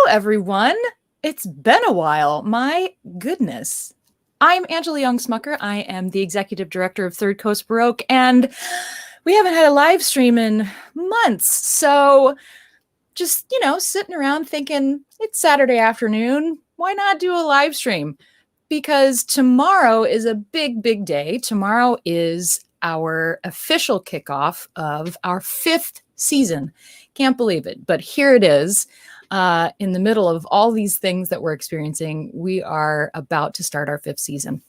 everyone. It's been a while. My goodness. I'm Angela Young Smucker. I am the executive director of Third Coast Baroque, and we haven't had a live stream in months. So just, sitting around thinking it's Saturday afternoon. Why not do a live stream? Because tomorrow is a big, big day. Tomorrow is our official kickoff of our 5th season. Can't believe it, but here it is. In the middle of all these things that we're experiencing, we are about to start our 5th season.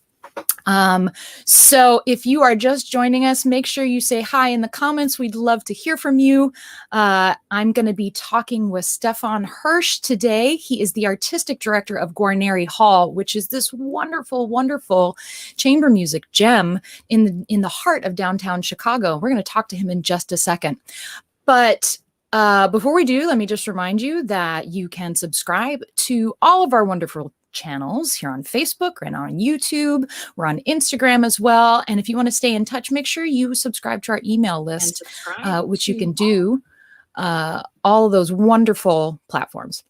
So if you are just joining us, make sure you say hi in the comments. We'd love to hear from you. I'm going to be talking with Stefan Hersch today. He is the artistic director of Guarneri Hall, which is this wonderful, wonderful chamber music gem in the heart of downtown Chicago. We're going to talk to him in just a second. But before we do, let me just remind you that you can subscribe to all of our wonderful channels here on Facebook and on YouTube. We're on Instagram as well. And if you want to stay in touch, make sure you subscribe to our email list, which you can do all of those wonderful platforms.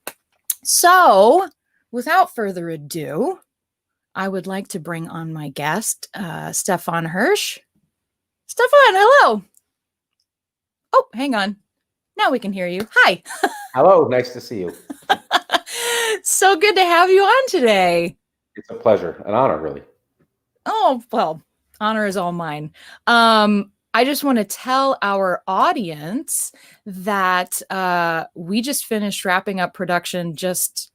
So without further ado, I would like to bring on my guest, Stefan Hersch. Stefan, hello. Oh, hang on. Now we can hear you. Hi. Hello. Nice to see you. So good to have you on today. It's a pleasure, an honor, really. Oh, well, honor is all mine. I just want to tell our audience that we just finished wrapping up production just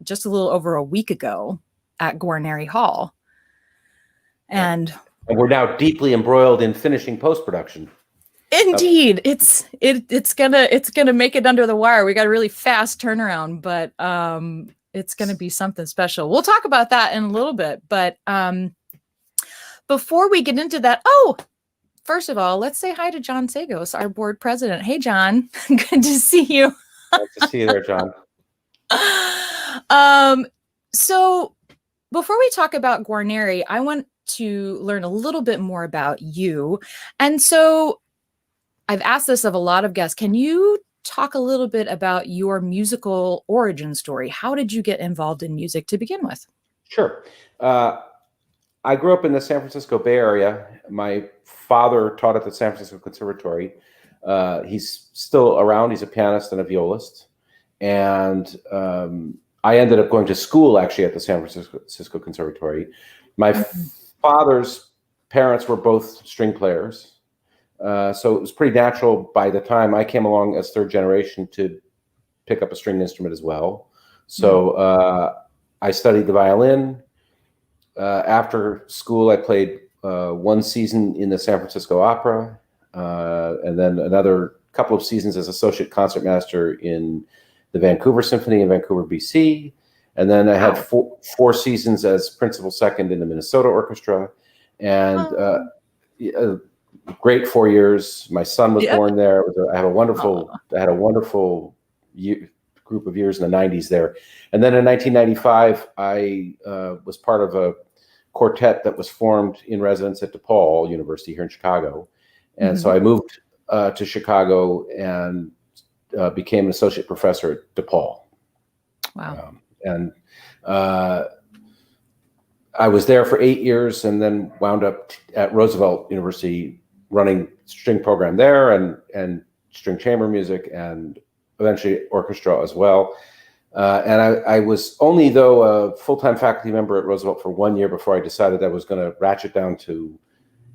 a little over a week ago at Guarneri Hall. And we're now deeply embroiled in finishing post-production. Indeed, it's gonna make it under the wire. We got a really fast turnaround, but it's gonna be something special. We'll talk about that in a little bit. But before we get into that, first of all, let's say hi to John Sagos, our board president. Hey, John, good to see you. Nice to see you there, John. So before we talk about Guarneri, I want to learn a little bit more about you, and so I've asked this of a lot of guests. Can you talk a little bit about your musical origin story? How did you get involved in music to begin with? Sure. I grew up in the San Francisco Bay Area. My father taught at the San Francisco Conservatory. He's still around. He's a pianist and a violist. And I ended up going to school actually at the San Francisco Conservatory. My father's parents were both string players. So it was pretty natural by the time I came along as third generation to pick up a stringed instrument as well. So I studied the violin. After school, I played 1 season in the San Francisco Opera, and then another couple of seasons as associate concertmaster in the Vancouver Symphony in Vancouver, BC. And then I had four seasons as principal second in the Minnesota Orchestra. And great 4 years. My son was born there. I had a wonderful group of years in the 90s there. And then in 1995, I was part of a quartet that was formed in residence at DePaul University here in Chicago. And so I moved to Chicago and became an associate professor at DePaul. Wow. I was there for 8 years and then wound up at Roosevelt University running string program there and string chamber music and eventually orchestra as well. And I was only, though, a full-time faculty member at Roosevelt for 1 year before I decided I was going to ratchet down to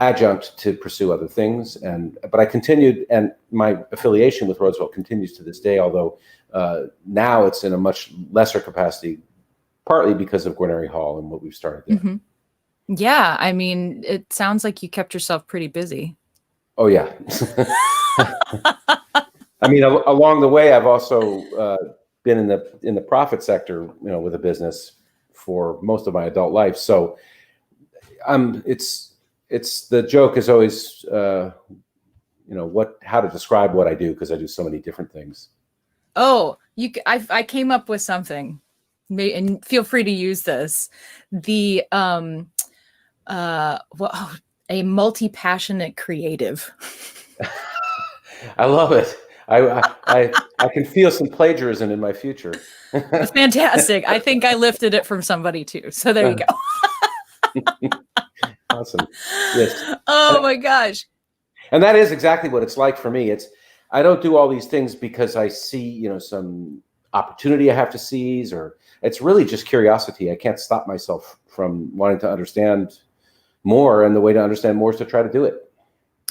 adjunct to pursue other things. But I continued, and my affiliation with Roosevelt continues to this day, although now it's in a much lesser capacity, partly because of Guarneri Hall and what we've started there. Yeah, I mean, it sounds like you kept yourself pretty busy. Oh, yeah. I mean, along the way, I've also been in the profit sector, with a business for most of my adult life. So it's the joke is always, how to describe what I do, because I do so many different things. Oh, I came up with something, and feel free to use this. A multi-passionate creative. I love it. I can feel some plagiarism in my future. Fantastic. I think I lifted it from somebody too. So there you go. Awesome. Yes. Oh my gosh. And that is exactly what it's like for me. I don't do all these things because I see, some opportunity I have to seize, or it's really just curiosity. I can't stop myself from wanting to understand more, and the way to understand more is to try to do it.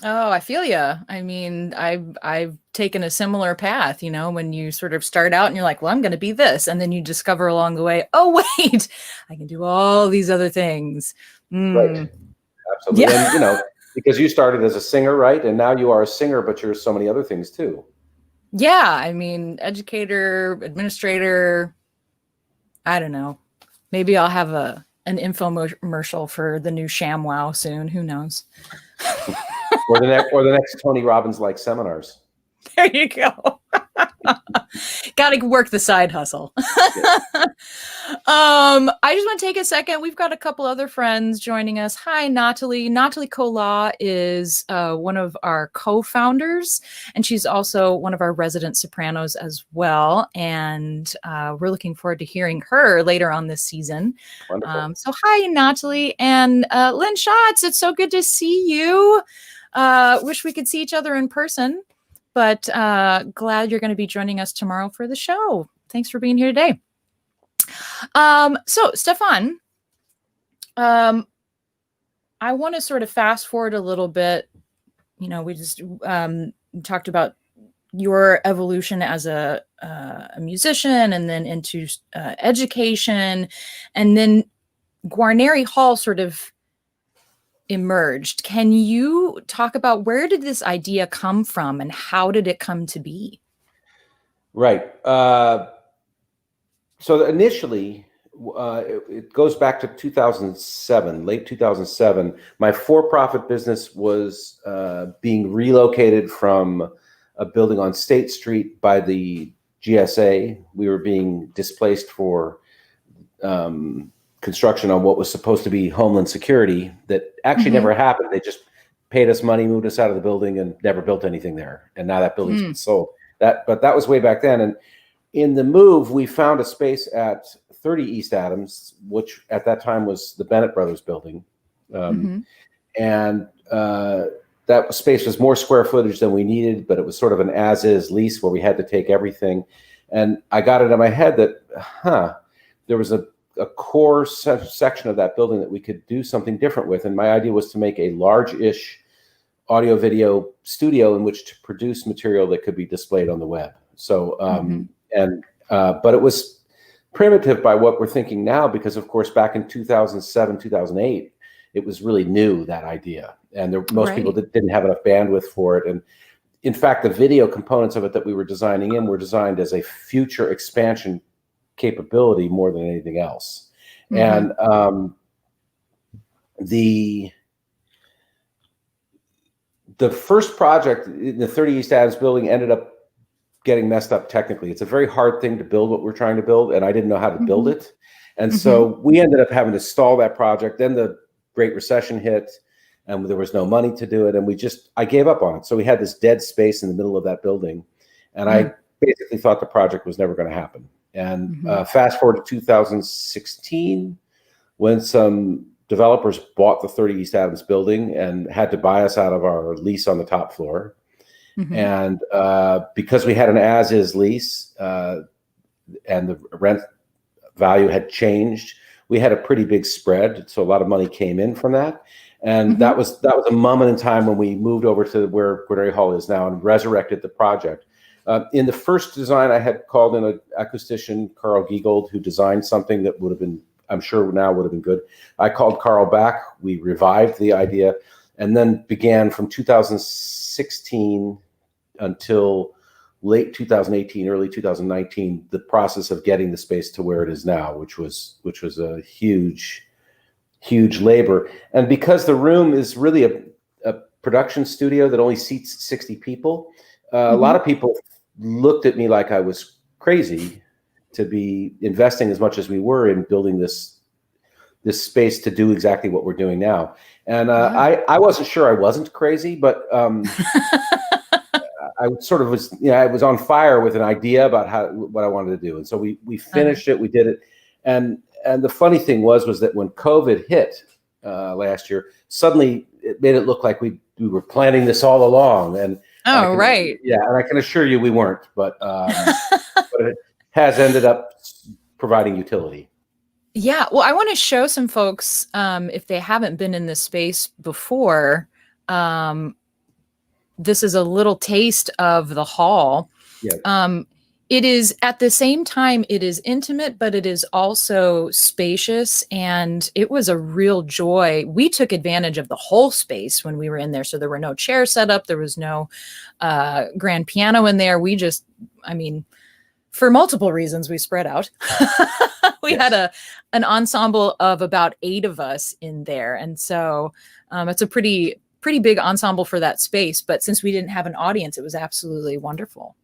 Oh, I feel you. I mean, I've taken a similar path, when you sort of start out and you're like, well, I'm going to be this. And then you discover along the way, oh, wait, I can do all these other things. Right. Absolutely. Yeah. And, because you started as a singer, right? And now you are a singer, but you're so many other things too. Yeah. I mean, educator, administrator, I don't know. Maybe I'll have an infomercial for the new ShamWow soon. Who knows? or the next Tony Robbins-like seminars. There you go. Got to work the side hustle. I just want to take a second. We've got a couple other friends joining us. Hi, Natalie. Natalie Kola is one of our co-founders, and she's also one of our resident sopranos as well. And we're looking forward to hearing her later on this season. Wonderful. So hi, Natalie. And Lynn Schatz, it's so good to see you. Wish we could see each other in person. But glad you're going to be joining us tomorrow for the show. Thanks for being here today. So, Stefan, I want to sort of fast forward a little bit. We just talked about your evolution as a musician, and then into education, and then Guarneri Hall sort of emerged. Can you talk about where did this idea come from and how did it come to be? Right. So initially, it goes back to 2007, late 2007. My for-profit business was being relocated from a building on State Street by the GSA. We were being displaced for construction on what was supposed to be Homeland Security that actually never happened. They just paid us money, moved us out of the building, and never built anything there. And now that building's been sold. But that was way back then. And in the move, we found a space at 30 East Adams, which at that time was the Bennett Brothers building. And that space was more square footage than we needed, but it was sort of an as-is lease where we had to take everything. And I got it in my head that, there was a core section of that building that we could do something different with. And my idea was to make a large-ish audio video studio in which to produce material that could be displayed on the web. So, but it was primitive by what we're thinking now, because of course, back in 2007, 2008, it was really new, that idea. And most people didn't have enough bandwidth for it. And in fact, the video components of it that we were designing in were designed as a future expansion capability more than anything else. And the first project in the 30 East Adams building ended up getting messed up technically. It's a very hard thing to build what we're trying to build, and I didn't know how to build it. And so we ended up having to stall that project. Then the Great Recession hit, and there was no money to do it, and I gave up on it. So we had this dead space in the middle of that building, and I basically thought the project was never going to happen. And fast forward to 2016, when some developers bought the 30 East Adams building and had to buy us out of our lease on the top floor. And because we had an as-is lease and the rent value had changed, we had a pretty big spread. So a lot of money came in from that. And that was a moment in time when we moved over to where Guarneri Hall is now and resurrected the project. In the first design, I had called in an acoustician, Carl Giegold, who designed something that would have been, I'm sure now would have been good. I called Carl back. We revived the idea, and then began from 2016 until late 2018, early 2019, the process of getting the space to where it is now, which was a huge labor. And because the room is really a production studio that only seats 60 people, a lot of people looked at me like I was crazy to be investing as much as we were in building this space to do exactly what we're doing now. And I wasn't sure I wasn't crazy, but I sort of was, I was on fire with an idea about what I wanted to do. And so we finished it, we did it. And the funny thing was that when COVID hit last year, suddenly it made it look like we were planning this all along. And right. Yeah. And I can assure you we weren't, but it has ended up providing utility. Yeah. Well, I want to show some folks, if they haven't been in this space before, this is a little taste of the hall. Yeah. It is at the same time, it is intimate, but it is also spacious. And it was a real joy. We took advantage of the whole space when we were in there. So there were no chairs set up. There was no grand piano in there. We just, for multiple reasons, we spread out. We had an ensemble of about 8 of us in there. And so it's a pretty big ensemble for that space. But since we didn't have an audience, it was absolutely wonderful.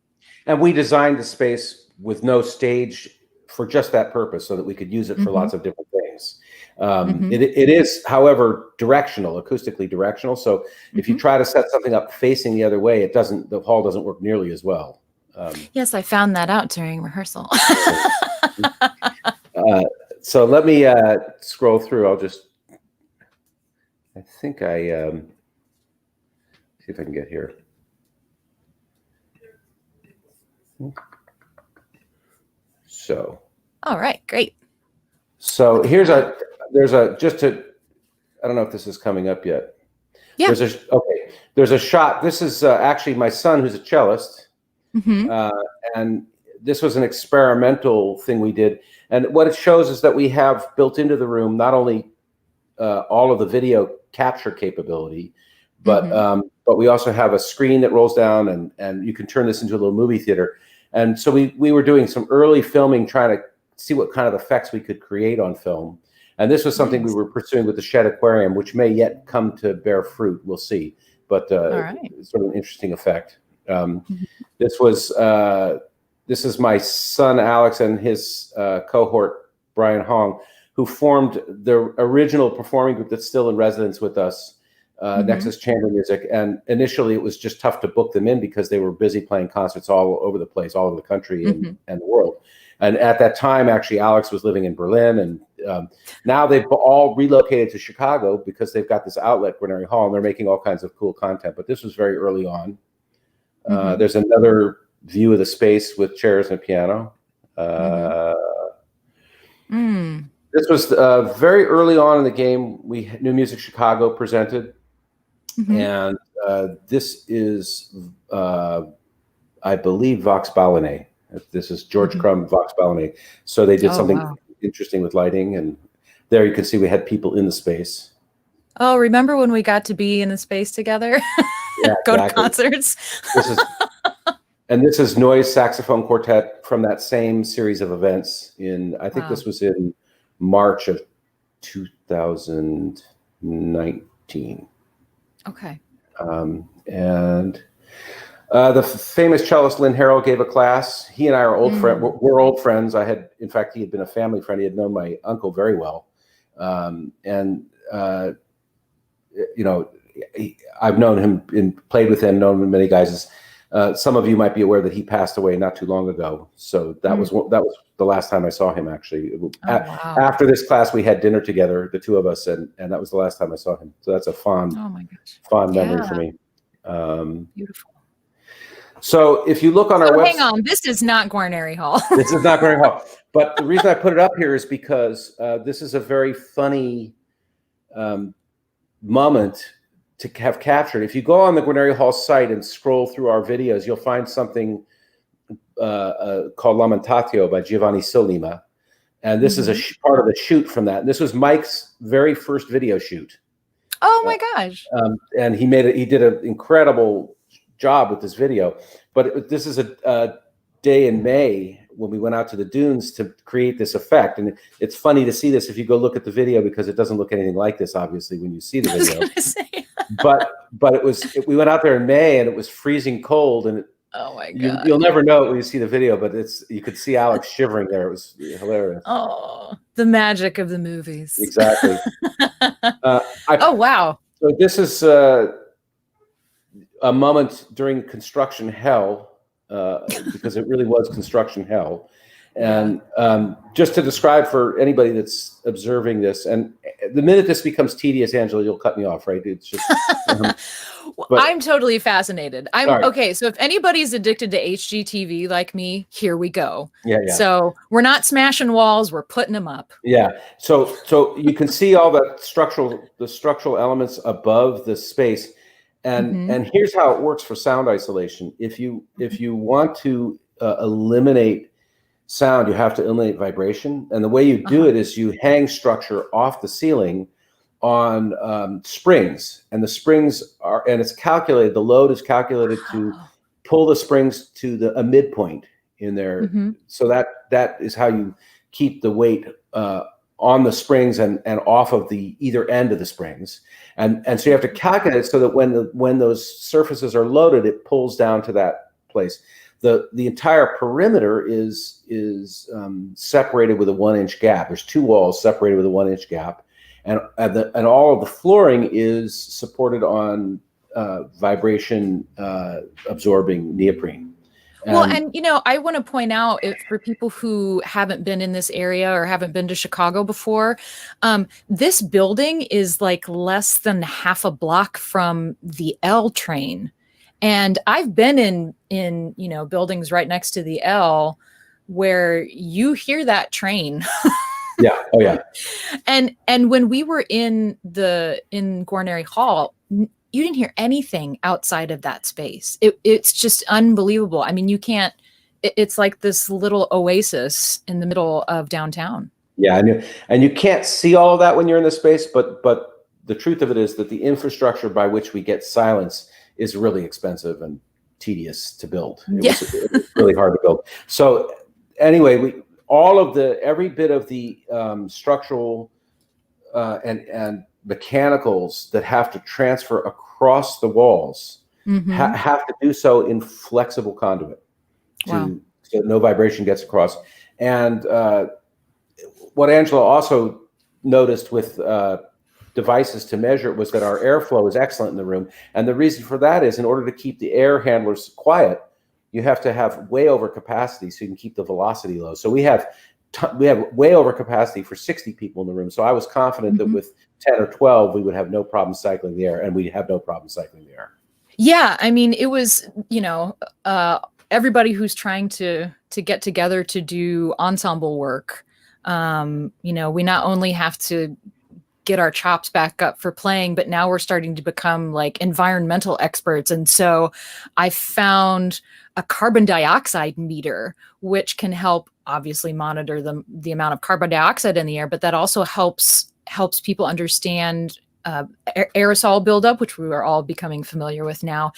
And we designed the space with no stage for just that purpose so that we could use it for lots of different things. It is, however, acoustically directional. So if you try to set something up facing the other way, the hall doesn't work nearly as well. Yes, I found that out during rehearsal. So let me scroll through. I think see if I can get here. So. All right, great. So there's I don't know if this is coming up yet. Yeah. There's a shot. This is actually my son, who's a cellist. And this was an experimental thing we did. And what it shows is that we have built into the room not only all of the video capture capability, but we also have a screen that rolls down, and you can turn this into a little movie theater. And so we were doing some early filming, trying to see what kind of effects we could create on film. And this was something we were pursuing with the Shed Aquarium, which may yet come to bear fruit. We'll see. But it's sort of an interesting effect. This is my son Alex and his cohort Brian Hong, who formed the original performing group that's still in residence with us, Nexus Chamber Music. And initially it was just tough to book them in because they were busy playing concerts all over the place, all over the country and the world. And at that time, actually, Alex was living in Berlin, and now they've all relocated to Chicago because they've got this outlet, Guarneri Hall, and they're making all kinds of cool content. But this was very early on. There's another view of the space with chairs and a piano. This was very early on in the game. New Music Chicago presented, and this is, I believe, Vox Balinese. This is George Crumb, Vox Balinese. So they did something interesting with lighting, and there you can see we had people in the space. Oh, remember when we got to be in the space together? Yeah, go to concerts. This is Noise Saxophone Quartet from that same series of events I think this was in March of 2019. Okay. And the famous cellist Lynn Harrell gave a class. He and I are old friends. We're old friends. In fact, he had been a family friend. He had known my uncle very well. I've known him and played with him, known many guys. Some of you might be aware that he passed away not too long ago. So that was the last time I saw him, actually. After this class, we had dinner together, the two of us, and that was the last time I saw him. So that's a fond memory for me. Beautiful. So if you look on our website, hang on, this is not Guarneri Hall. This is not Guarneri Hall. But the reason I put it up here is because this is a very funny moment to have captured. If you go on the Guarneri Hall site and scroll through our videos, you'll find something called Lamentatio by Giovanni Sollima. And this is a part of the shoot from that. And this was Mike's very first video shoot. Oh my gosh. And he did an incredible job with this video. But this is a day in May when we went out to the dunes to create this effect. And it's funny to see this if you go look at the video, because it doesn't look anything like this, obviously, when you see the video. But we went out there in May and it was freezing cold, and oh my God. You'll never know it when you see the video, but you could see Alex shivering there. It was hilarious. Oh, the magic of the movies. Exactly. Oh, wow. So this is a moment during construction hell, because it really was construction hell. And just to describe for anybody that's observing this, and the minute this becomes tedious, Angela, you'll cut me off, right? It's just. But I'm totally fascinated. Right. Okay. So if anybody's addicted to HGTV like me, here we go. Yeah. So we're not smashing walls; we're putting them up. Yeah. So you can see all the structural elements above the space, and here's how it works for sound isolation. If you want to eliminate sound, you have to eliminate vibration, and the way you do it is you hang structure off the ceiling on springs, and the springs and it's calculated, the load is calculated to pull the springs to a midpoint in there. So that is how you keep the weight on the springs and off of the either end of the springs, and so you have to calculate it so that when those surfaces are loaded, it pulls down to that place. The entire perimeter is separated with a 1-inch gap. There's 2 walls separated with a 1-inch gap. And all of the flooring is supported on vibration absorbing neoprene. And I want to point out, for people who haven't been in this area or haven't been to Chicago before, this building is like less than half a block from the L train. And I've been in buildings right next to the L where you hear that train. Yeah. Oh yeah. And when we were in Guarneri Hall, you didn't hear anything outside of that space. It's just unbelievable. I mean, you can't. It's like this little oasis in the middle of downtown. Yeah, and you can't see all of that when you're in the space, but the truth of it is that the infrastructure by which we get silence is really expensive and tedious to build. It was really hard to build. So anyway, every bit of the structural and mechanicals that have to transfer across the walls have to do so in flexible conduit so no vibration gets across. And what Angela also noticed with devices to measure it was that our airflow is excellent in the room. And the reason for that is in order to keep the air handlers quiet, you have to have way over capacity so you can keep the velocity low. So we have way over capacity for 60 people in the room. So I was confident that with 10 or 12, we would have no problem cycling the air, and we'd have no problem cycling the air. Yeah. I mean, it was, everybody who's trying to get together to do ensemble work. We not only have to get our chops back up for playing, but now we're starting to become like environmental experts. And so I found a carbon dioxide meter, which can help obviously monitor the amount of carbon dioxide in the air, but that also helps people understand aerosol buildup, which we are all becoming familiar with now.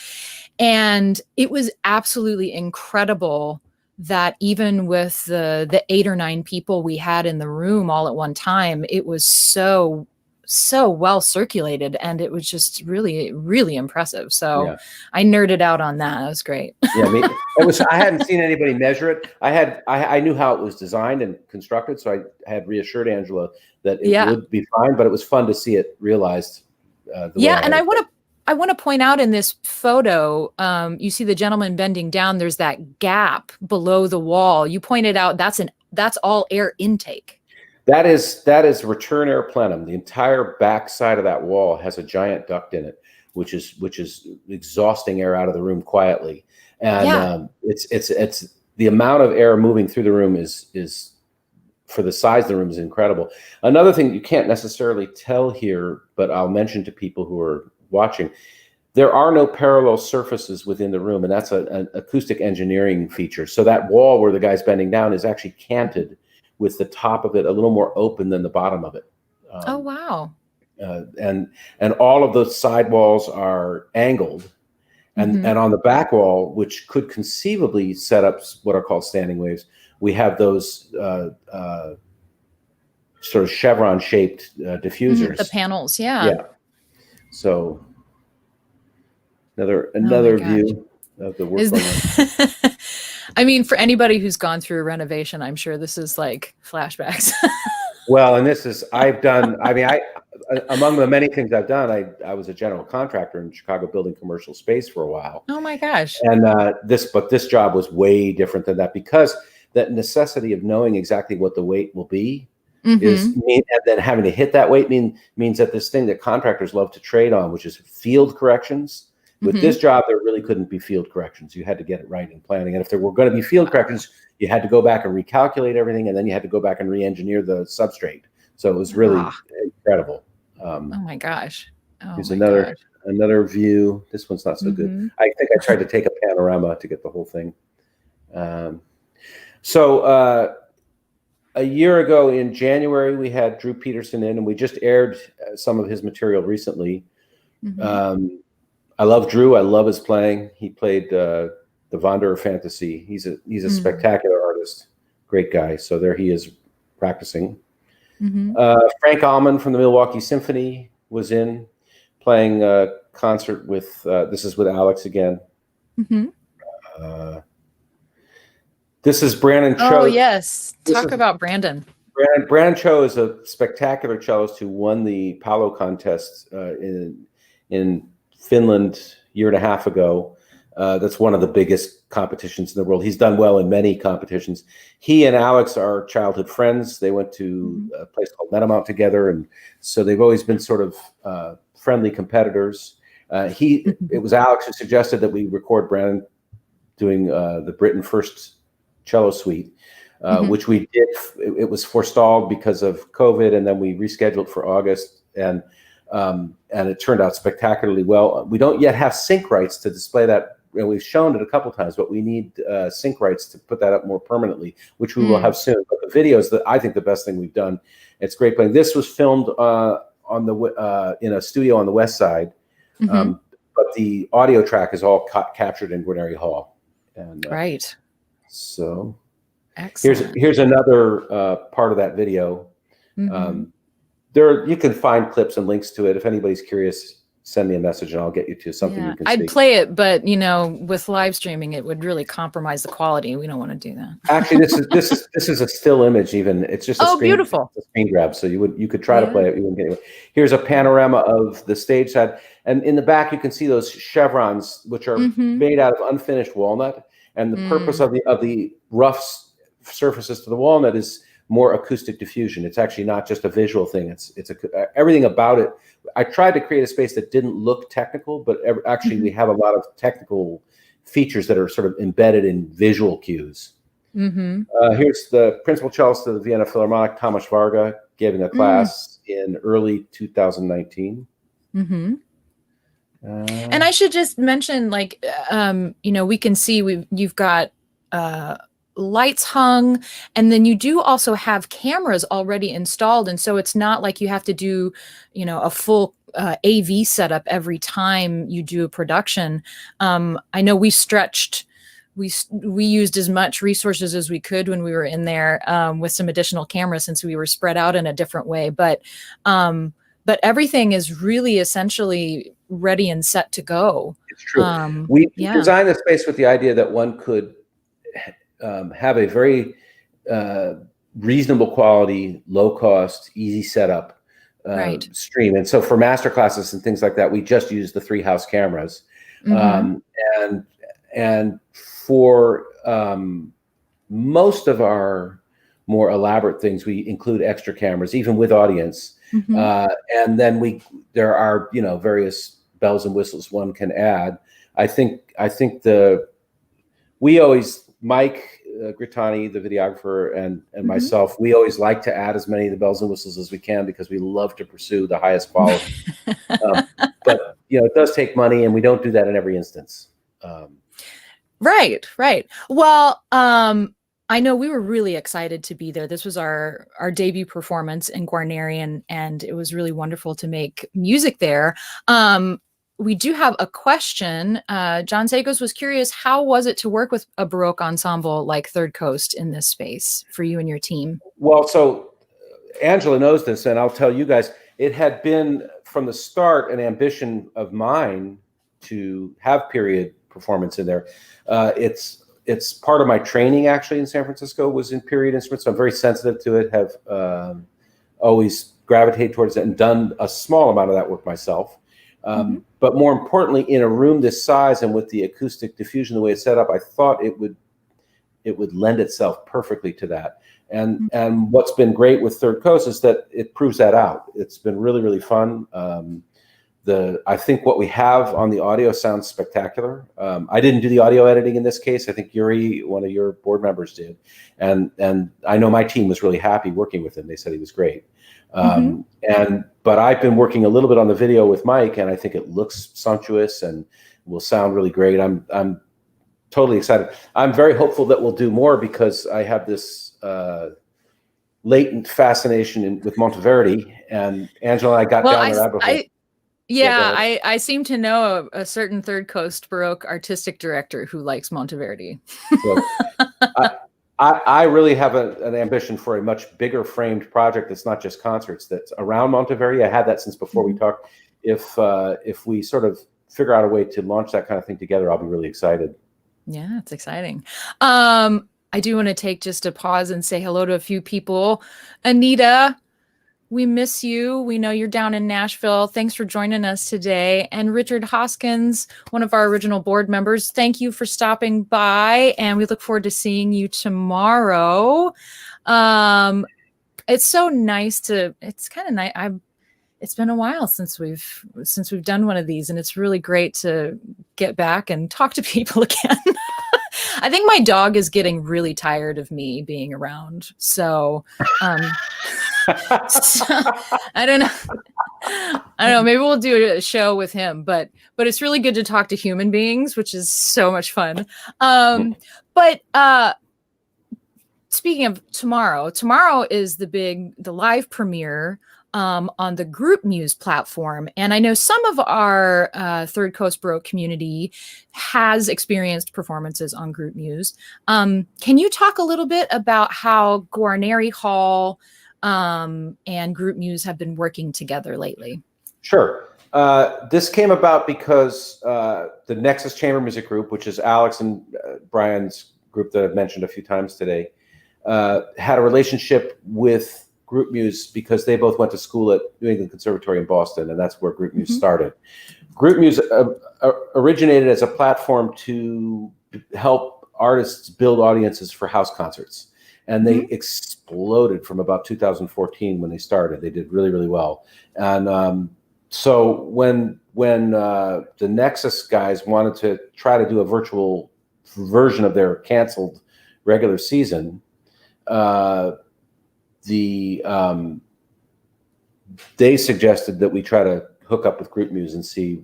And it was absolutely incredible that even with the 8 or 9 people we had in the room all at one time, it was so well circulated, and it was just really, really impressive. So I nerded out on that. That was great. Yeah, I hadn't seen anybody measure it. I knew how it was designed and constructed, so I had reassured Angela that it would be fine. But it was fun to see it realized. And I want to point out in this photo, you see the gentleman bending down. There's that gap below the wall. You pointed out that's all air intake. That is return air plenum. The entire back side of that wall has a giant duct in it, which is exhausting air out of the room quietly. And it's the amount of air moving through the room is for the size of the room is incredible. Another thing you can't necessarily tell here, but I'll mention to people who are watching, there are no parallel surfaces within the room, and that's an acoustic engineering feature. So that wall where the guy's bending down is actually canted, with the top of it a little more open than the bottom of it. Oh, wow. And all of those side walls are angled. And on the back wall, which could conceivably set up what are called standing waves, we have those sort of chevron-shaped diffusers. The panels, yeah. So another view of the work going on. I mean, for anybody who's gone through a renovation, I'm sure this is like flashbacks. Well, and this is, I among the many things I've done, I was a general contractor in Chicago building commercial space for a while. Oh my gosh. And this job was way different than that, because that necessity of knowing exactly what the weight will be and then having to hit that weight means that this thing that contractors love to trade on, which is field corrections. With this job, there really couldn't be field corrections. You had to get it right in planning. And if there were going to be field corrections, you had to go back and recalculate everything, and then you had to go back and re-engineer the substrate. So it was really incredible. Oh my gosh. Here's another view. This one's not so good. I think I tried to take a panorama to get the whole thing. So a year ago in January, we had Drew Peterson in, and we just aired some of his material recently. I love Drew. I love his playing. He played the Wanderer Fantasy. He's a spectacular artist, great guy. So there he is practicing. Frank Allman from the Milwaukee Symphony was in, playing a concert with, this is with Alex again. This is Brandon Cho. Oh, yes. Talk about Brandon. Brandon Cho is a spectacular cellist who won the Paolo contest in Finland a year and a half ago. That's one of the biggest competitions in the world. He's done well in many competitions. He and Alex are childhood friends. They went to a place called Metamount together, and so they've always been sort of friendly competitors. It was Alex who suggested that we record Brandon doing the Britten First Cello Suite, which we did. It was forestalled because of COVID, and then we rescheduled for August, and it turned out spectacularly well. We don't yet have sync rights to display that. We've shown it a couple times, but we need sync rights to put that up more permanently, which we will have soon. But the video is, I think, the best thing we've done. It's great playing. This was filmed in a studio on the West Side, but the audio track is all captured in Guarneri Hall. And, right. So excellent. Here's another part of that video. You can find clips and links to it. If anybody's curious, send me a message and I'll get you to something you can see. I'd play it, but with live streaming, it would really compromise the quality. We don't want to do that. Actually, this is a still image. Even it's just beautiful. A screen grab. So you could try to play it. You wouldn't get anywhere. Here's a panorama of the stage side, and in the back you can see those chevrons, which are made out of unfinished walnut. And the purpose of the rough surfaces to the walnut is more acoustic diffusion. It's actually not just a visual thing. It's everything about it. I tried to create a space that didn't look technical, but actually we have a lot of technical features that are sort of embedded in visual cues. Here's the principal cellist of the Vienna Philharmonic, Tamas Varga, giving a class in early 2019. And I should just mention, we can see you've got lights hung, and then you do also have cameras already installed, and so it's not like you have to do a full AV setup every time you do a production. I know we used as much resources as we could when we were in there with some additional cameras, since we were spread out in a different way, but everything is really essentially ready and set to go. It's true. We designed the space with the idea that one could have a very reasonable quality, low cost, easy setup stream. And so for master classes and things like that, we just use the 3 house cameras. And for most of our more elaborate things, we include extra cameras, even with audience. And then there are various bells and whistles one can add. I think Mike Grittani, the videographer, and myself, we always like to add as many of the bells and whistles as we can, because we love to pursue the highest quality. But it does take money, and we don't do that in every instance. Right. Well, I know we were really excited to be there. This was our debut performance in Guarneri, and it was really wonderful to make music there. We do have a question. John Sagos was curious, how was it to work with a Baroque ensemble like Third Coast in this space for you and your team? Well, so Angela knows this, and I'll tell you guys, it had been from the start an ambition of mine to have period performance in there. It's part of my training, actually, in San Francisco, was in period instruments, so I'm very sensitive to it, have always gravitated towards it and done a small amount of that work myself. But more importantly, in a room this size and with the acoustic diffusion, the way it's set up, I thought it would lend itself perfectly to that. And what's been great with Third Coast is that it proves that out. It's been really, really fun. I think what we have on the audio sounds spectacular. I didn't do the audio editing in this case. I think Yuri, one of your board members, did. And I know my team was really happy working with him. They said he was great. But I've been working a little bit on the video with Mike, and I think it looks sumptuous and will sound really great. I'm totally excited. I'm very hopeful that we'll do more because I have this latent fascination with Monteverdi, and Angela and I got down the rabbit hole. I seem to know a certain Third Coast Baroque artistic director who likes Monteverdi. So, I really have an ambition for a much bigger framed project that's not just concerts, that's around Monteverdi. I had that since before we talked. If we sort of figure out a way to launch that kind of thing together, I'll be really excited. Yeah, it's exciting. I do want to take just a pause and say hello to a few people. Anita, we miss you. We know you're down in Nashville. Thanks for joining us today. And Richard Hoskins, one of our original board members, thank you for stopping by. And we look forward to seeing you tomorrow. It's so nice it's kind of nice. It's been a while since we've done one of these, and it's really great to get back and talk to people again. I think my dog is getting really tired of me being around. So, so I don't know. Maybe we'll do a show with him, but it's really good to talk to human beings, which is so much fun. But speaking of tomorrow is the live premiere on the Groupmuse platform. And I know some of our Third Coast Baroque community has experienced performances on Groupmuse. Can you talk a little bit about how Guarneri Hall and Groupmuse have been working together lately? Sure. This came about because the Nexus Chamber Music Group, which is Alex and Brian's group that I've mentioned a few times today, had a relationship with Groupmuse because they both went to school at New England Conservatory in Boston, and that's where Groupmuse started. Groupmuse originated as a platform to help artists build audiences for house concerts, and they exploded from about 2014 when they started. They did really, really well. And so when the Nexus guys wanted to try to do a virtual version of their canceled regular season, they suggested that we try to hook up with Groupmuse and see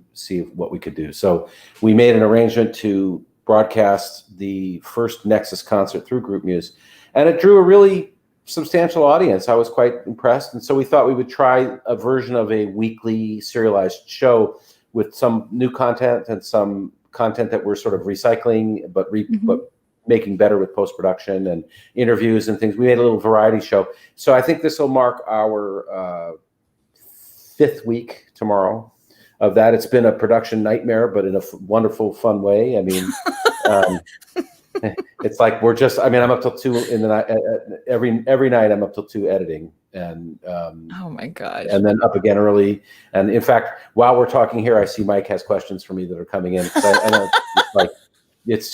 what we could do. So we made an arrangement to broadcast the first Nexus concert through Groupmuse, and it drew a really substantial audience. I was quite impressed, and so we thought we would try a version of a weekly serialized show with some new content and some content that we're sort of recycling, but making better with post-production and interviews and things. We made a little variety show. So I think this will mark our 5th week tomorrow of that. It's been a production nightmare, but in a wonderful, fun way. I mean, it's like I'm up till 2 in the night. Every night I'm up till 2 editing. And oh my gosh. And then up again early. And in fact, while we're talking here, I see Mike has questions for me that are coming in. I know it's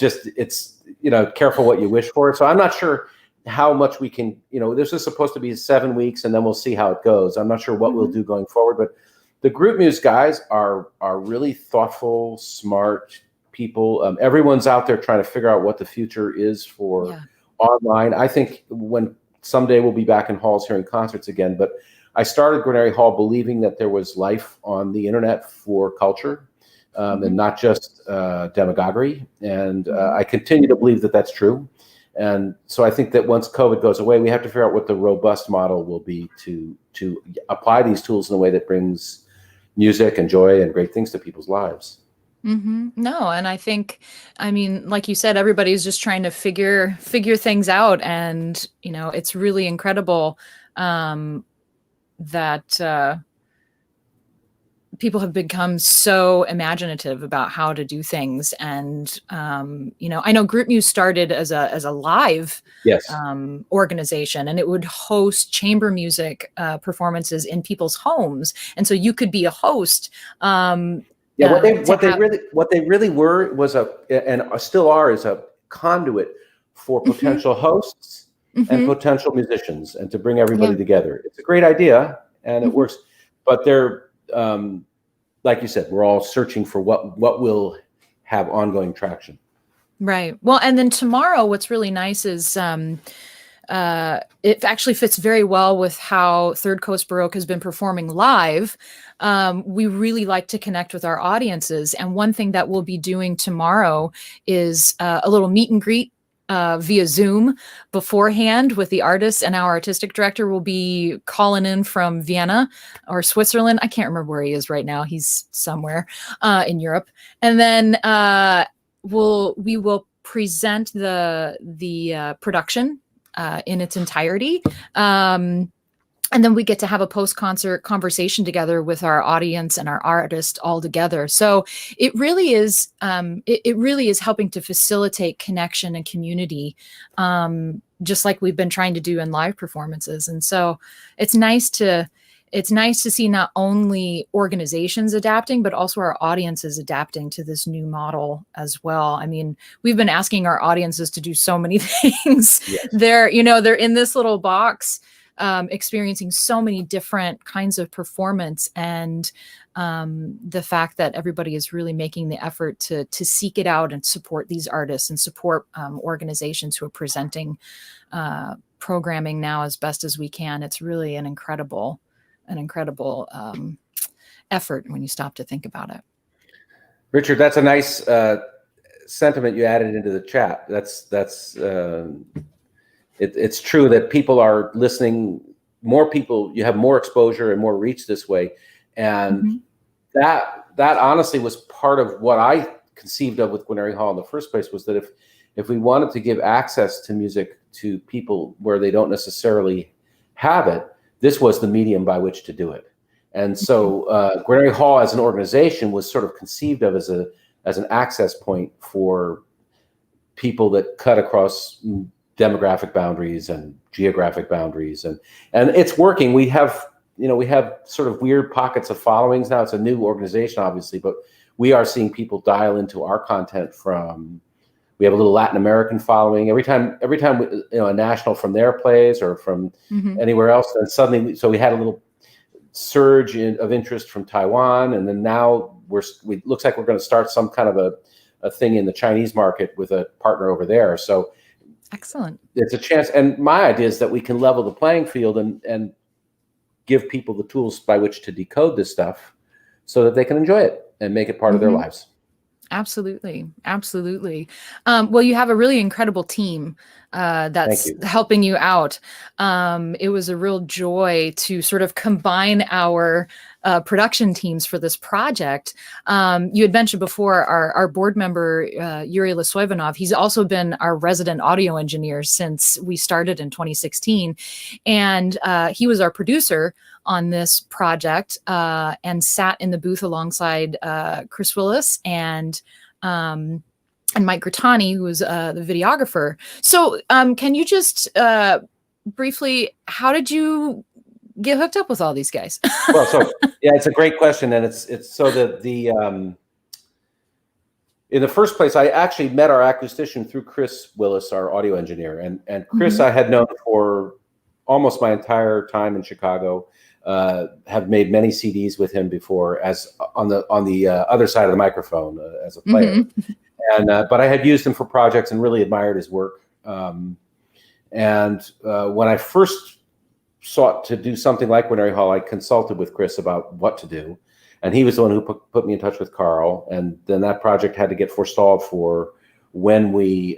careful what you wish for. So I'm not sure how much we can, this is supposed to be 7 weeks, and then we'll see how it goes. I'm not sure what we'll do going forward, but the Groupmuse guys are really thoughtful, smart people. Everyone's out there trying to figure out what the future is for online. I think when someday we'll be back in halls hearing concerts again, but I started Guarneri Hall believing that there was life on the internet for culture. And not just demagoguery. And I continue to believe that that's true. And so I think that once COVID goes away, we have to figure out what the robust model will be to apply these tools in a way that brings music and joy and great things to people's lives. No, and I think, like you said, everybody's just trying to figure things out, and it's really incredible that people have become so imaginative about how to do things. And, I know Groupmuse started as a live Yes. organization, and it would host chamber music performances in people's homes. And so you could be a host. Yeah, what they really were was and still are, is a conduit for potential hosts and potential musicians, and to bring everybody together. It's a great idea, and it works. But they're like you said, we're all searching for what will have ongoing traction. Right. Well, and then tomorrow, what's really nice is it actually fits very well with how Third Coast Baroque has been performing live. We really like to connect with our audiences. And one thing that we'll be doing tomorrow is a little meet and greet via Zoom beforehand with the artists, and our artistic director will be calling in from Vienna or Switzerland. I can't remember where he is right now. He's somewhere in Europe. And then we will present the production in its entirety. And then we get to have a post-concert conversation together with our audience and our artist all together. So it really is, it really is helping to facilitate connection and community, just like we've been trying to do in live performances. And so it's nice to see not only organizations adapting, but also our audiences adapting to this new model as well. I mean, we've been asking our audiences to do so many things. Yes. They're in this little box, experiencing so many different kinds of performance, and the fact that everybody is really making the effort to seek it out and support these artists and support organizations who are presenting programming now as best as we can. It's really an incredible effort when you stop to think about it. Richard, that's a nice sentiment you added into the chat. It's true that people are listening. More people, you have more exposure and more reach this way, and that honestly was part of what I conceived of with Guarneri Hall in the first place, was that if we wanted to give access to music to people where they don't necessarily have it, this was the medium by which to do it. And so Guarneri Hall as an organization was sort of conceived of as an access point for people that cut across demographic boundaries and geographic boundaries, and it's working. We have sort of weird pockets of followings now. It's a new organization, obviously, but we are seeing people dial into our content we have a little Latin American following. Every time a national from there plays, or from anywhere else, and suddenly, so we had a little surge of interest from Taiwan, and then now looks like we're going to start some kind of a thing in the Chinese market with a partner over there. So excellent. It's a chance, and my idea is that we can level the playing field and give people the tools by which to decode this stuff so that they can enjoy it and make it part of their lives. Absolutely. Well, you have a really incredible team that's helping you out. It was a real joy to sort of combine our production teams for this project. You had mentioned before our board member, Yuri Lesoivanov. He's also been our resident audio engineer since we started in 2016. And he was our producer on this project and sat in the booth alongside Chris Willis and Mike Grattani, who was the videographer. So can you just briefly, how did you get hooked up with all these guys? Well, so yeah, it's a great question, and it's so that in the first place, I actually met our acoustician through Chris Willis, our audio engineer, and Chris I had known for almost my entire time in Chicago. Have made many CDs with him before, as on the other side of the microphone as a player, and but I had used him for projects and really admired his work. And when I first sought to do something like Guarneri Hall, I consulted with Chris about what to do, and he was the one who put me in touch with Carl, and then that project had to get forestalled for when we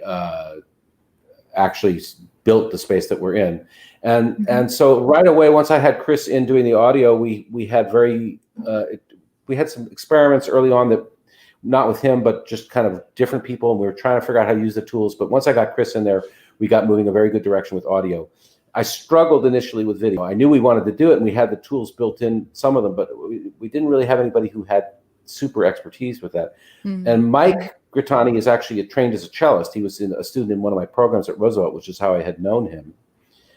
actually built the space that we're in. And so right away, once I had Chris in doing the audio, we had we had some experiments early on, that not with him, but just kind of different people, and we were trying to figure out how to use the tools. But once I got Chris in there, we got moving a very good direction with audio. I struggled initially with video. I knew we wanted to do it, and we had the tools built in, some of them, but we didn't really have anybody who had super expertise with that. Mm-hmm. And Mike Grittani is actually trained as a cellist. He was a student in one of my programs at Roosevelt, which is how I had known him.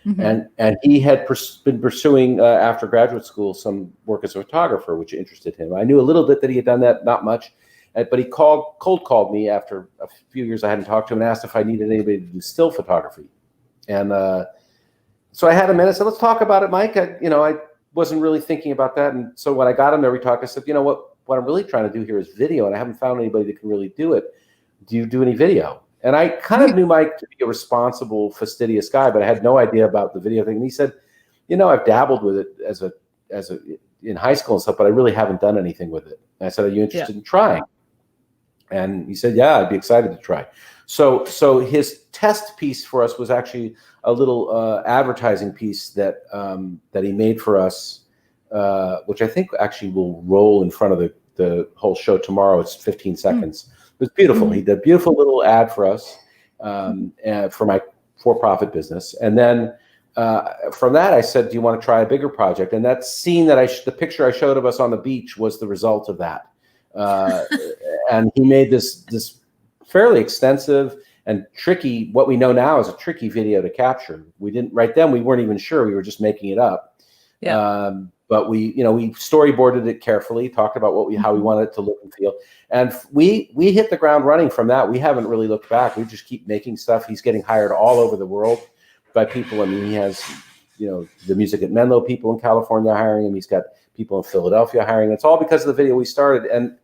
Mm-hmm. And he had been pursuing, after graduate school, some work as a photographer, which interested him. I knew a little bit that he had done that, not much. But he cold called me after a few years I hadn't talked to him and asked if I needed anybody to do still photography. And so I had him in. I said, let's talk about it, Mike. I wasn't really thinking about that. And so when I got him there, we talked. I said, what I'm really trying to do here is video, and I haven't found anybody that can really do it. Do you do any video? And I kind of knew Mike to be a responsible, fastidious guy, but I had no idea about the video thing. And he said, I've dabbled with it in high school and stuff, but I really haven't done anything with it. And I said, are you interested in trying? And he said, yeah, I'd be excited to try. So his test piece for us was actually a little advertising piece that he made for us, which I think actually will roll in front of the whole show tomorrow. It's 15 seconds. It was beautiful. He did a beautiful little ad for us for my for-profit business. And then from that, I said, do you want to try a bigger project? And that scene the picture I showed of us on the beach was the result of that. And he made this fairly extensive and tricky, what we know now is a tricky video to capture. We weren't even sure. We were just making it up. Yeah. But we storyboarded it carefully, talked about how we wanted it to look and feel. And we hit the ground running from that. We haven't really looked back. We just keep making stuff. He's getting hired all over the world by people. I mean, he has, the Music at Menlo people in California hiring him. He's got people in Philadelphia hiring. It's all because of the video we started. And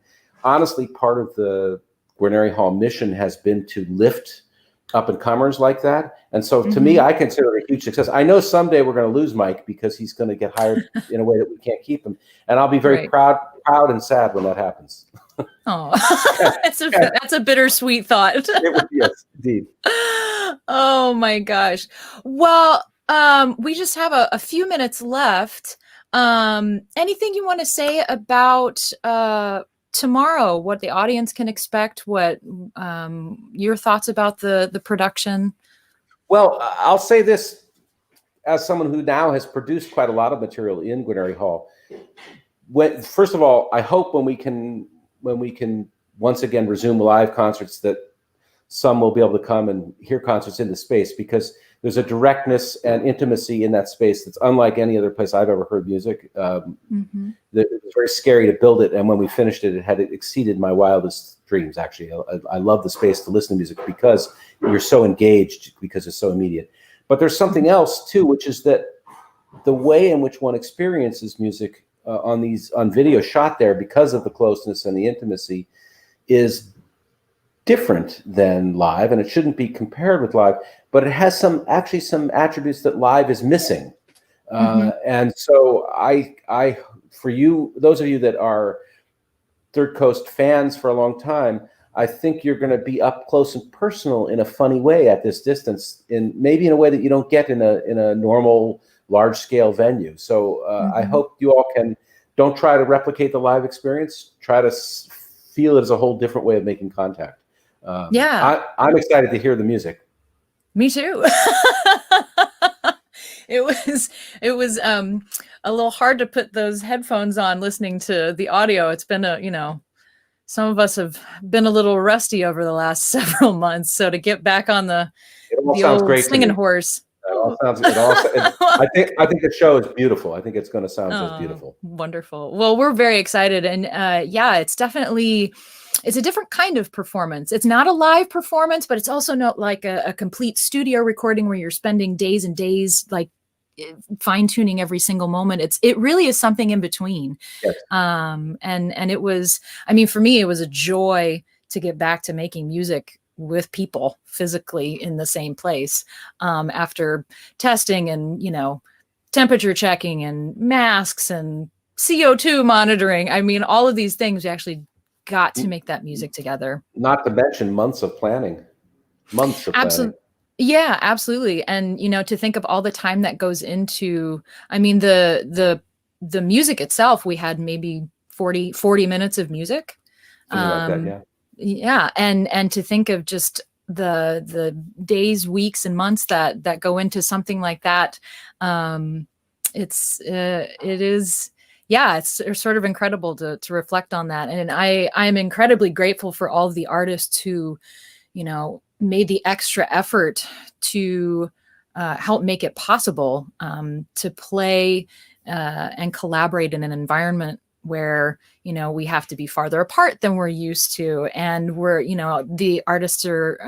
honestly, part of the Guarneri Hall mission has been to lift up and comers like that. And so to me, I consider it a huge success. I know someday we're going to lose Mike because he's going to get hired in a way that we can't keep him. And I'll be very proud and sad when that happens. Oh, that's a bittersweet thought. Yes, indeed. Oh my gosh. Well, we just have a few minutes left. Anything you want to say about tomorrow, what the audience can expect, what your thoughts about the production? Well, I'll say this as someone who now has produced quite a lot of material in Guarneri Hall. First of all, I hope when we can once again resume live concerts that some will be able to come and hear concerts in the space, because there's a directness and intimacy in that space that's unlike any other place I've ever heard music. It was very scary to build it, and when we finished it, it had exceeded my wildest dreams, actually. I love the space to listen to music because you're so engaged, because it's so immediate. But there's something else, too, which is that the way in which one experiences music on video shot there, because of the closeness and the intimacy, is different than live, and it shouldn't be compared with live, but it has some attributes that live is missing. And so I for you, those of you that are Third Coast fans for a long time, I think you're going to be up close and personal in a funny way at this distance, maybe in a way that you don't get in a normal large scale venue. So I hope you all don't try to replicate the live experience, try to feel it as a whole different way of making contact. I'm excited to hear the music. Me too. It was a little hard to put those headphones on listening to the audio. It's been some of us have been a little rusty over the last several months. So to get back on the old singing horse. I think the show is beautiful. I think it's going to sound just beautiful. Wonderful. Well, we're very excited, and it's a different kind of performance. It's not a live performance, but it's also not like a complete studio recording where you're spending days and days like fine tuning every single moment. It really is something in between. Yes. And it was, for me, it was a joy to get back to making music with people physically in the same place, after testing and, temperature checking and masks and CO2 monitoring. All of these things, we actually got to make that music together. Not to mention months of planning. Planning. Yeah, absolutely. And, to think of all the time that goes into, the music itself, we had maybe 40 minutes of music. Something like that, yeah. Yeah. And to think of just the days, weeks, and months that go into something like that. It is, yeah, it's sort of incredible to reflect on that. And I'm incredibly grateful for all of the artists who, made the extra effort to help make it possible to play and collaborate in an environment where, we have to be farther apart than we're used to. And we're, the artists are,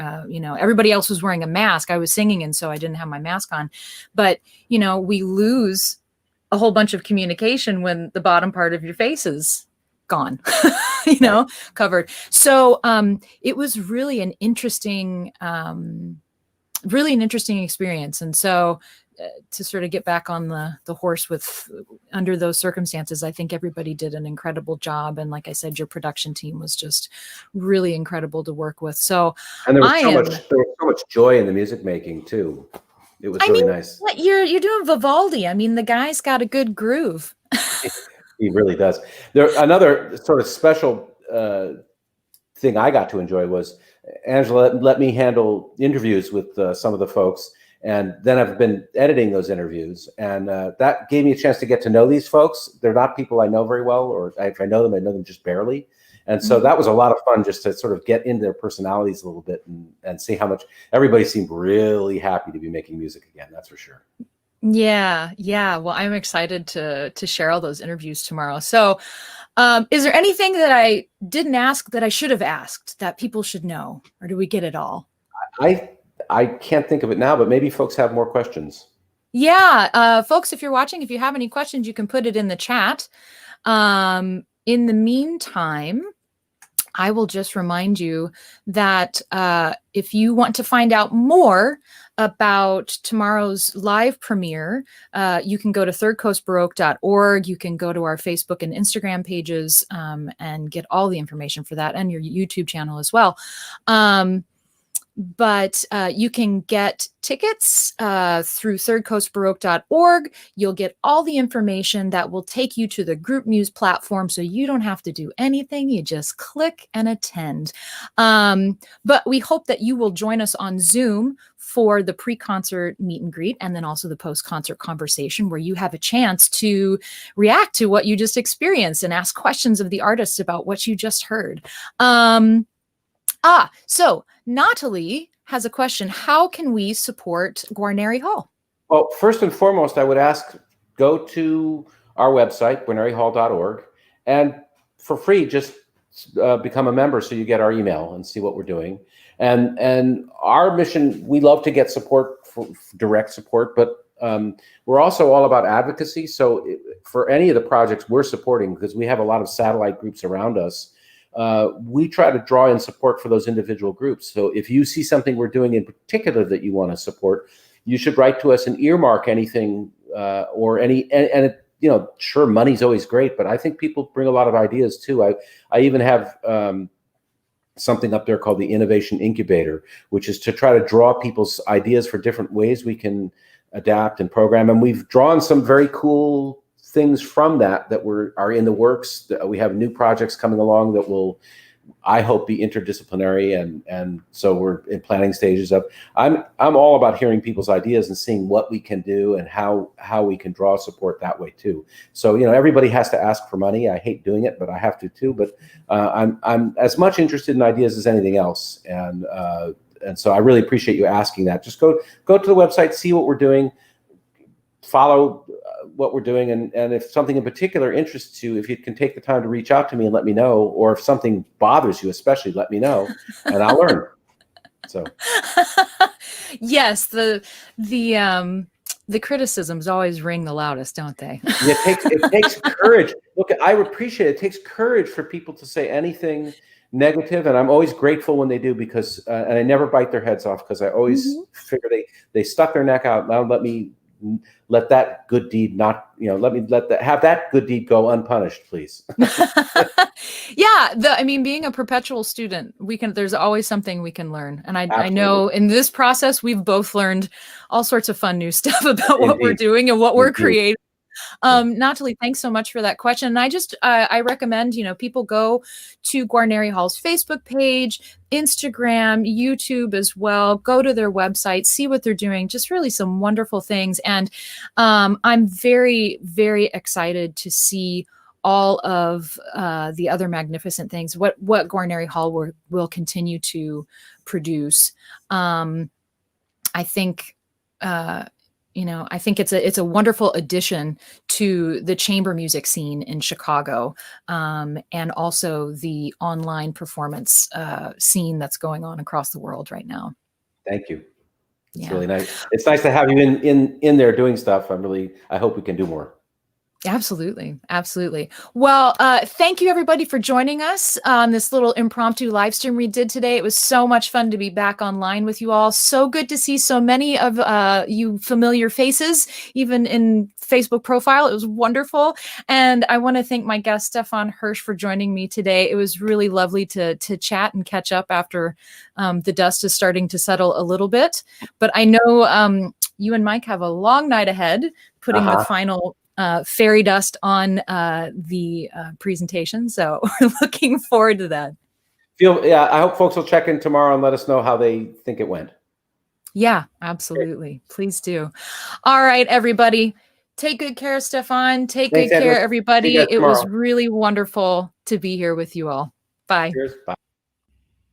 everybody else was wearing a mask. I was singing, and so I didn't have my mask on. But, we lose a whole bunch of communication when the bottom part of your face is gone, covered. So it was really an interesting experience. And so to sort of get back on the horse with under those circumstances, I think everybody did an incredible job. And like I said, your production team was just really incredible to work with. So, and there was so much joy in the music making too. It was really nice. You're doing Vivaldi. I mean, the guy's got a good groove. He really does. Another sort of special thing I got to enjoy was Angela let me handle interviews with some of the folks. And then I've been editing those interviews, and that gave me a chance to get to know these folks. They're not people I know very well, or if I know them, I know them just barely. And so that was a lot of fun, just to sort of get into their personalities a little bit and see how much everybody seemed really happy to be making music again. That's for sure. Yeah. Well, I'm excited to share all those interviews tomorrow. So is there anything that I didn't ask that I should have asked that people should know, or do we get it all? I can't think of it now, but maybe folks have more questions. Yeah. Folks, if you're watching, if you have any questions, you can put it in the chat. In the meantime, I will just remind you that if you want to find out more about tomorrow's live premiere, you can go to thirdcoastbaroque.org. You can go to our Facebook and Instagram pages and get all the information for that, and your YouTube channel as well. But you can get tickets through thirdcoastbaroque.org. You'll get all the information that will take you to the Groupmuse platform, so you don't have to do anything. You just click and attend. But we hope that you will join us on Zoom for the pre-concert meet and greet, and then also the post-concert conversation, where you have a chance to react to what you just experienced and ask questions of the artists about what you just heard. So Natalie has a question. How can we support Guarneri Hall? Well, first and foremost, I would ask, go to our website, guarnerihall.org, and for free, just become a member so you get our email and see what we're doing. And our mission, we love to get support, for direct support, but we're also all about advocacy. So for any of the projects we're supporting, because we have a lot of satellite groups around us, we try to draw in support for those individual groups. So if you see something we're doing in particular that you want to support, you should write to us and earmark anything or any, and sure, money's always great, but I think people bring a lot of ideas too. I even have something up there called the Innovation Incubator, which is to try to draw people's ideas for different ways we can adapt and program. And we've drawn some very cool things from that are in the works. We have new projects coming along that will, I hope, be interdisciplinary, and so we're in planning stages of. I'm all about hearing people's ideas and seeing what we can do and how we can draw support that way too. So everybody has to ask for money. I hate doing it, but I have to too. But I'm as much interested in ideas as anything else, and so I really appreciate you asking that. Just go to the website, see what we're doing, follow what we're doing, and if something in particular interests you, if you can take the time to reach out to me and let me know, or if something bothers you especially, let me know and I'll learn. So yes, the criticisms always ring the loudest, don't they? It takes courage. Look, I appreciate it. It takes courage for people to say anything negative, and I'm always grateful when they do, because and I never bite their heads off, because I always figure they stuck their neck out. Now let that good deed not, have that good deed go unpunished, please. Yeah. Being a perpetual student, there's always something we can learn. And I know in this process, we've both learned all sorts of fun new stuff about what we're doing and what we're creating. Natalie, thanks so much for that question. And I recommend, people go to Guarneri Hall's Facebook page, Instagram, YouTube as well. Go to their website, see what they're doing. Just really some wonderful things. And I'm very, very excited to see all of the other magnificent things, what Guarneri Hall will continue to produce. I think, I think it's a wonderful addition to the chamber music scene in Chicago, and also the online performance scene that's going on across the world right now. Thank you. It's really nice. It's nice to have you in there doing stuff. I hope we can do more. Absolutely. Absolutely. Well, thank you everybody for joining us on this little impromptu live stream we did today. It was so much fun to be back online with you all. So good to see so many of you familiar faces, even in Facebook profile. It was wonderful. And I want to thank my guest, Stefan Hersch, for joining me today. It was really lovely to chat and catch up after the dust is starting to settle a little bit. But I know you and Mike have a long night ahead, putting the final fairy dust on the presentation. So we're looking forward to that. I hope folks will check in tomorrow and let us know how they think it went. Yeah, absolutely. Please do. All right, everybody. Take good care, Stefan. Thanks, good care, everybody. It was really wonderful to be here with you all. Bye. Cheers. Bye.